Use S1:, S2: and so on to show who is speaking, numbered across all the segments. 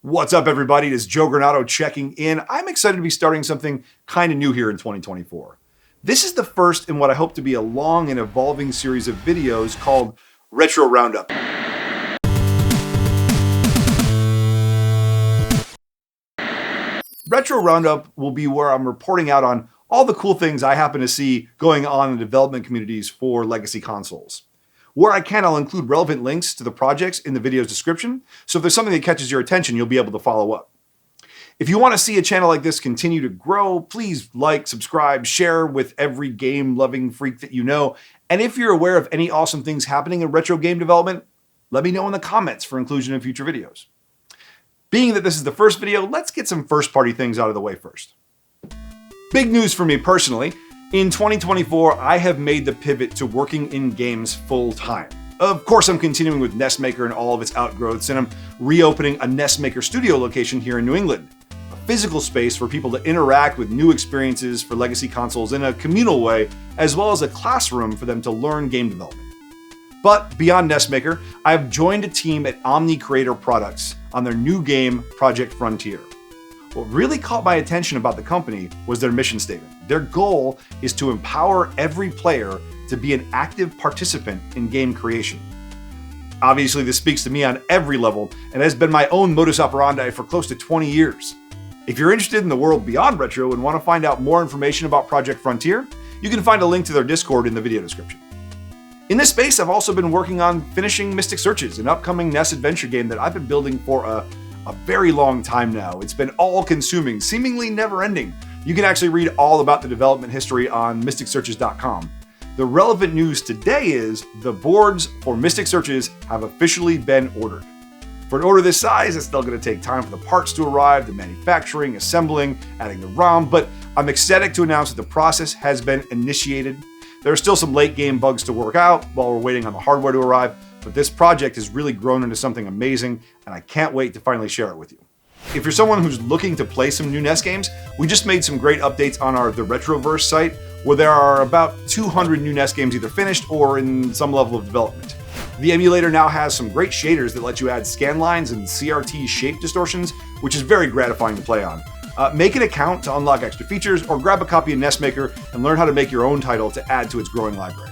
S1: What's up, everybody? It is Joe Granato checking in. I'm excited to be starting something kind of new here in 2024. This is the first in what I hope to be a long and evolving series of videos called Retro Roundup. Retro Roundup will be where I'm reporting out on all the cool things I happen to see going on in development communities for legacy consoles. Where I can, I'll include relevant links to the projects in the video's description, so if there's something that catches your attention, you'll be able to follow up. If you want to see a channel like this continue to grow, please like, subscribe, share with every game-loving freak that you know, and if you're aware of any awesome things happening in retro game development, let me know in the comments for inclusion in future videos. Being that this is the first video, let's get some first-party things out of the way first. Big news for me personally. In 2024, I have made the pivot to working in games full-time. Of course, I'm continuing with NESmaker and all of its outgrowths, and I'm reopening a NESmaker studio location here in New England. A physical space for people to interact with new experiences for legacy consoles in a communal way, as well as a classroom for them to learn game development. But beyond NESmaker, I've joined a team at Omni Creator Products on their new game, Project Frontier. What really caught my attention about the company was their mission statement. Their goal is to empower every player to be an active participant in game creation. Obviously, this speaks to me on every level and has been my own modus operandi for close to 20 years. If you're interested in the world beyond retro and want to find out more information about Project Frontier, you can find a link to their Discord in the video description. In this space, I've also been working on finishing Mystic Searches, an upcoming NES adventure game that I've been building for a very long time now. It's been all-consuming, seemingly never-ending. You can actually read all about the development history on mysticsearches.com. The relevant news today is the boards for Mystic Searches have officially been ordered. For an order this size, it's still going to take time for the parts to arrive, the manufacturing, assembling, adding the ROM, but I'm ecstatic to announce that the process has been initiated. There are still some late-game bugs to work out while we're waiting on the hardware to arrive, but this project has really grown into something amazing, and I can't wait to finally share it with you. If you're someone who's looking to play some new NES games, we just made some great updates on our The Retroverse site, where there are about 200 new NES games either finished or in some level of development. The emulator now has some great shaders that let you add scan lines and CRT shape distortions, which is very gratifying to play on. Make an account to unlock extra features, or grab a copy of NESmaker and learn how to make your own title to add to its growing library.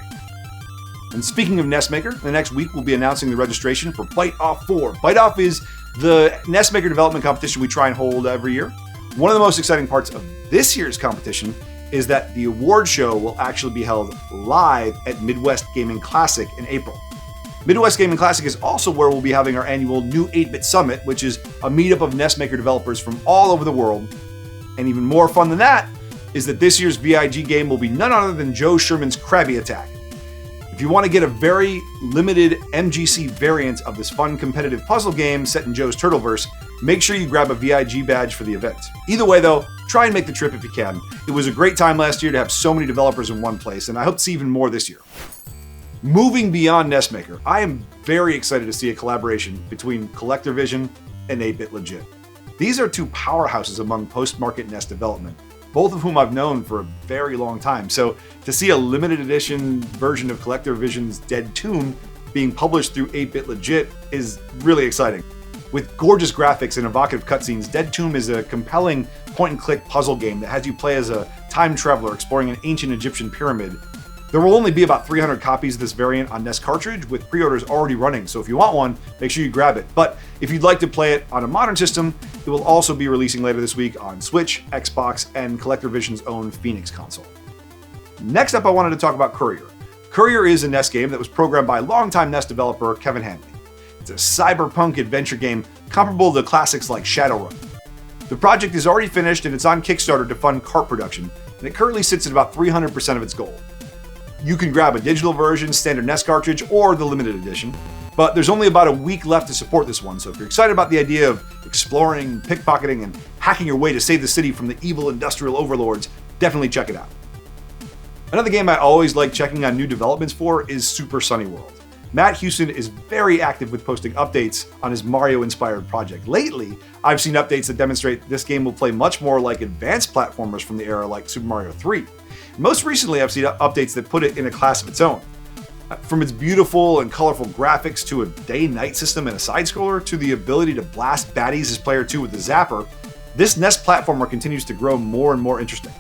S1: And speaking of NESmaker, the next week we'll be announcing the registration for Bite Off 4. Bite Off is the NESmaker development competition we try and hold every year. One of the most exciting parts of this year's competition is that the award show will actually be held live at Midwest Gaming Classic in April. Midwest Gaming Classic is also where we'll be having our annual New 8-Bit Summit, which is a meetup of NESmaker developers from all over the world. And even more fun than that is that this year's VIG game will be none other than Joe Sherman's Krabby Attack. If you want to get a very limited MGC variant of this fun competitive puzzle game set in Joe's Turtleverse, make sure you grab a VIG badge for the event. Either way though, try and make the trip if you can. It was a great time last year to have so many developers in one place, and I hope to see even more this year. Moving beyond NESmaker, I am very excited to see a collaboration between Collector Vision and 8-Bit Legit. These are two powerhouses among post-market NES development, both of whom I've known for a very long time. So to see a limited edition version of Collector Vision's Dead Tomb being published through 8-Bit Legit is really exciting. With gorgeous graphics and evocative cutscenes, Dead Tomb is a compelling point-and-click puzzle game that has you play as a time traveler exploring an ancient Egyptian pyramid. There will only be about 300 copies of this variant on NES cartridge, with pre-orders already running, so if you want one, make sure you grab it. But if you'd like to play it on a modern system, it will also be releasing later this week on Switch, Xbox, and Collector Vision's own Phoenix console. Next up, I wanted to talk about Courier. Courier is a NES game that was programmed by longtime NES developer Kevin Hanley. It's a cyberpunk adventure game comparable to classics like Shadowrun. The project is already finished and it's on Kickstarter to fund cart production, and it currently sits at about 300% of its goal. You can grab a digital version, standard NES cartridge, or the limited edition, but there's only about a week left to support this one, so if you're excited about the idea of exploring, pickpocketing, and hacking your way to save the city from the evil industrial overlords, definitely check it out. Another game I always like checking on new developments for is Super Sunny World. Matt Houston is very active with posting updates on his Mario-inspired project. Lately, I've seen updates that demonstrate this game will play much more like advanced platformers from the era like Super Mario 3. Most recently, I've seen updates that put it in a class of its own. From its beautiful and colorful graphics to a day-night system and a side-scroller to the ability to blast baddies as player 2 with the zapper, this NES platformer continues to grow more and more interesting.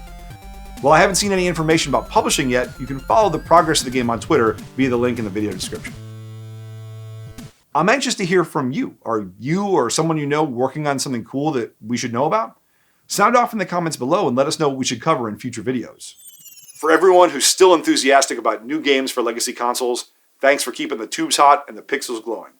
S1: While I haven't seen any information about publishing yet, you can follow the progress of the game on Twitter via the link in the video description. I'm anxious to hear from you. Are you or someone you know working on something cool that we should know about? Sound off in the comments below and let us know what we should cover in future videos. For everyone who's still enthusiastic about new games for legacy consoles, thanks for keeping the tubes hot and the pixels glowing.